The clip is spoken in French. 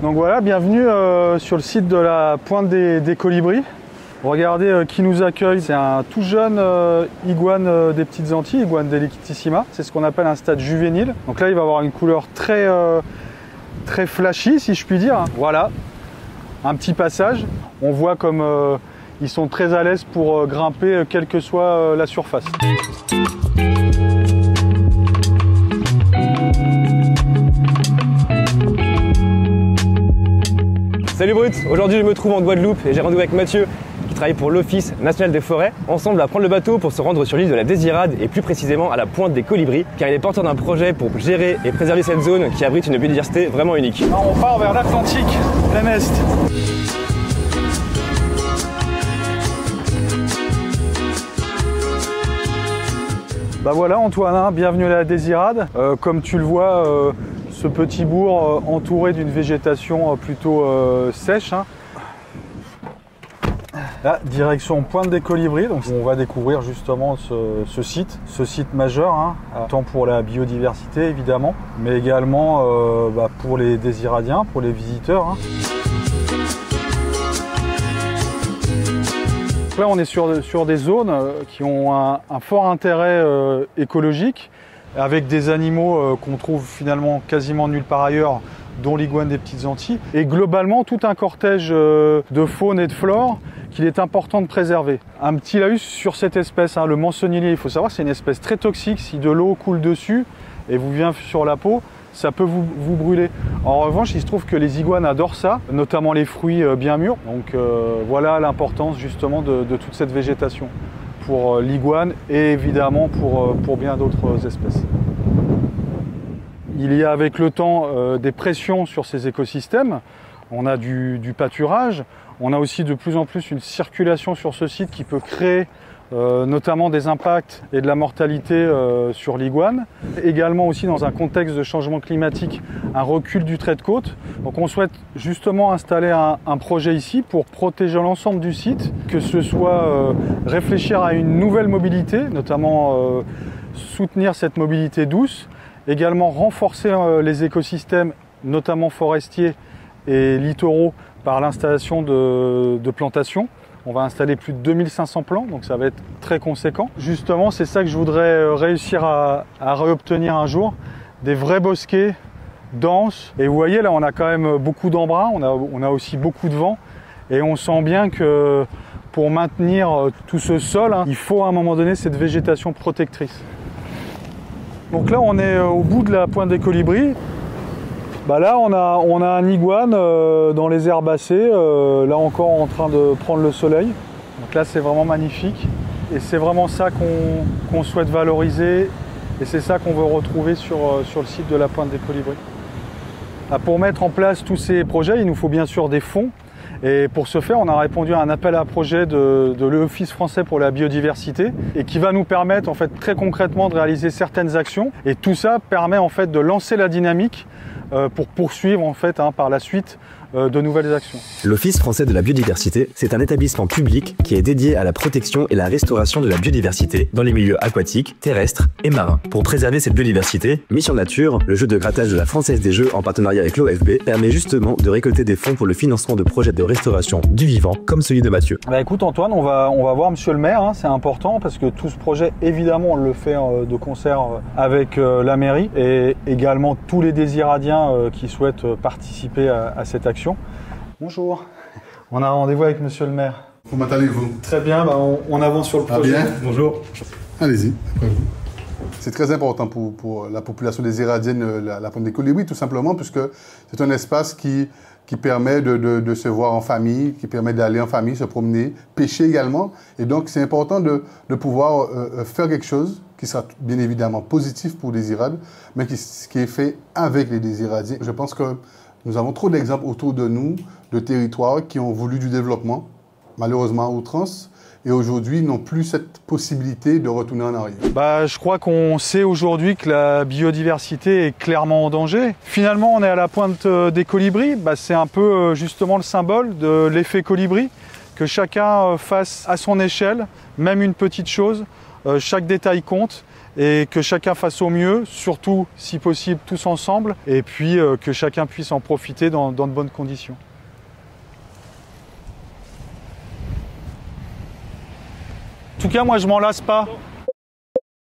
Donc voilà, bienvenue sur le site de la Pointe des Colibris. Regardez qui nous accueille, c'est un tout jeune iguane des Petites Antilles, iguane delictissima. C'est ce qu'on appelle un stade juvénile. Donc là, il va avoir une couleur très flashy, si je puis dire. Voilà, un petit passage. On voit comme ils sont très à l'aise pour grimper, quelle que soit la surface. Salut Brut, aujourd'hui je me trouve en Guadeloupe et j'ai rendez-vous avec Mathieu qui travaille pour l'Office national des forêts. Ensemble, on va prendre le bateau pour se rendre sur l'île de la Désirade et plus précisément à la Pointe des Colibris, car il est porteur d'un projet pour gérer et préserver cette zone qui abrite une biodiversité vraiment unique. On part vers l'Atlantique, plein est. Bah voilà Antoine, hein, bienvenue à la Désirade. Comme tu le vois, ce petit bourg entouré d'une végétation plutôt sèche. Hein. Là, direction Pointe des Colibris, donc on va découvrir justement ce site majeur, hein, tant pour la biodiversité évidemment, mais également pour les Désiradiens, pour les visiteurs. Hein. Là, on est sur des zones qui ont un fort intérêt écologique, avec des animaux qu'on trouve finalement quasiment nulle part ailleurs, dont l'iguane des Petites Antilles, et globalement tout un cortège de faune et de flore qu'il est important de préserver. Un petit laïus sur cette espèce, hein, le mançonnier, il faut savoir que c'est une espèce très toxique. Si de l'eau coule dessus et vous vient sur la peau, ça peut vous brûler. En revanche, il se trouve que les iguanes adorent ça, notamment les fruits bien mûrs. Donc voilà l'importance justement de toute cette végétation pour l'iguane et évidemment pour bien d'autres espèces. Il y a avec le temps des pressions sur ces écosystèmes. On a du pâturage, on a aussi de plus en plus une circulation sur ce site qui peut créer notamment des impacts et de la mortalité sur l'iguane. Également aussi dans un contexte de changement climatique, un recul du trait de côte. Donc on souhaite justement installer un projet ici pour protéger l'ensemble du site, que ce soit réfléchir à une nouvelle mobilité, notamment soutenir cette mobilité douce, également renforcer les écosystèmes, notamment forestiers et littoraux, par l'installation de plantations. On va installer plus de 2500 plants, donc ça va être très conséquent. Justement, c'est ça que je voudrais réussir à réobtenir un jour, des vrais bosquets denses. Et vous voyez, là, on a quand même beaucoup d'embruns, on a aussi beaucoup de vent. Et on sent bien que pour maintenir tout ce sol, hein, il faut à un moment donné cette végétation protectrice. Donc là, on est au bout de la Pointe des Colibris. Bah là, on a un iguane dans les herbacées, là encore en train de prendre le soleil. Donc là, c'est vraiment magnifique. Et c'est vraiment ça qu'on souhaite valoriser. Et c'est ça qu'on veut retrouver sur le site de la Pointe des Colibris. Là, pour mettre en place tous ces projets, il nous faut bien sûr des fonds. Et pour ce faire, on a répondu à un appel à projet de l'Office français pour la biodiversité et qui va nous permettre en fait très concrètement de réaliser certaines actions. Et tout ça permet en fait de lancer la dynamique pour poursuivre en fait par la suite de nouvelles actions. L'Office français de la biodiversité, c'est un établissement public qui est dédié à la protection et la restauration de la biodiversité dans les milieux aquatiques, terrestres et marins. Pour préserver cette biodiversité, Mission Nature, le jeu de grattage de la Française des Jeux en partenariat avec l'OFB, permet justement de récolter des fonds pour le financement de projets de restauration du vivant, comme celui de Mathieu. Bah écoute Antoine, on va voir Monsieur le maire, hein, c'est important parce que tout ce projet, évidemment, on le fait de concert avec la mairie et également tous les Désiradiens qui souhaitent participer à cette action. Bonjour, on a rendez-vous avec Monsieur le maire. Comment allez-vous? Très bien, bah on avance sur le projet. Bien. Bonjour. Allez-y, après vous. C'est très important pour la population désiradienne, la Pointe des Colibris, tout simplement, puisque c'est un espace qui permet de se voir en famille, qui permet d'aller en famille, se promener, pêcher également. Et donc, c'est important de pouvoir faire quelque chose qui sera bien évidemment positif pour les Désirades, mais qui est fait avec les Désiradiens. Je pense que nous avons trop d'exemples autour de nous, de territoires qui ont voulu du développement, malheureusement à outrance, et aujourd'hui n'ont plus cette possibilité de retourner en arrière. Bah, je crois qu'on sait aujourd'hui que la biodiversité est clairement en danger. Finalement, on est à la Pointe des Colibris, bah, c'est un peu justement le symbole de l'effet colibri, que chacun fasse à son échelle, même une petite chose, chaque détail compte, et que chacun fasse au mieux, surtout si possible tous ensemble, et puis que chacun puisse en profiter dans de bonnes conditions. En tout cas, moi je m'en lasse pas.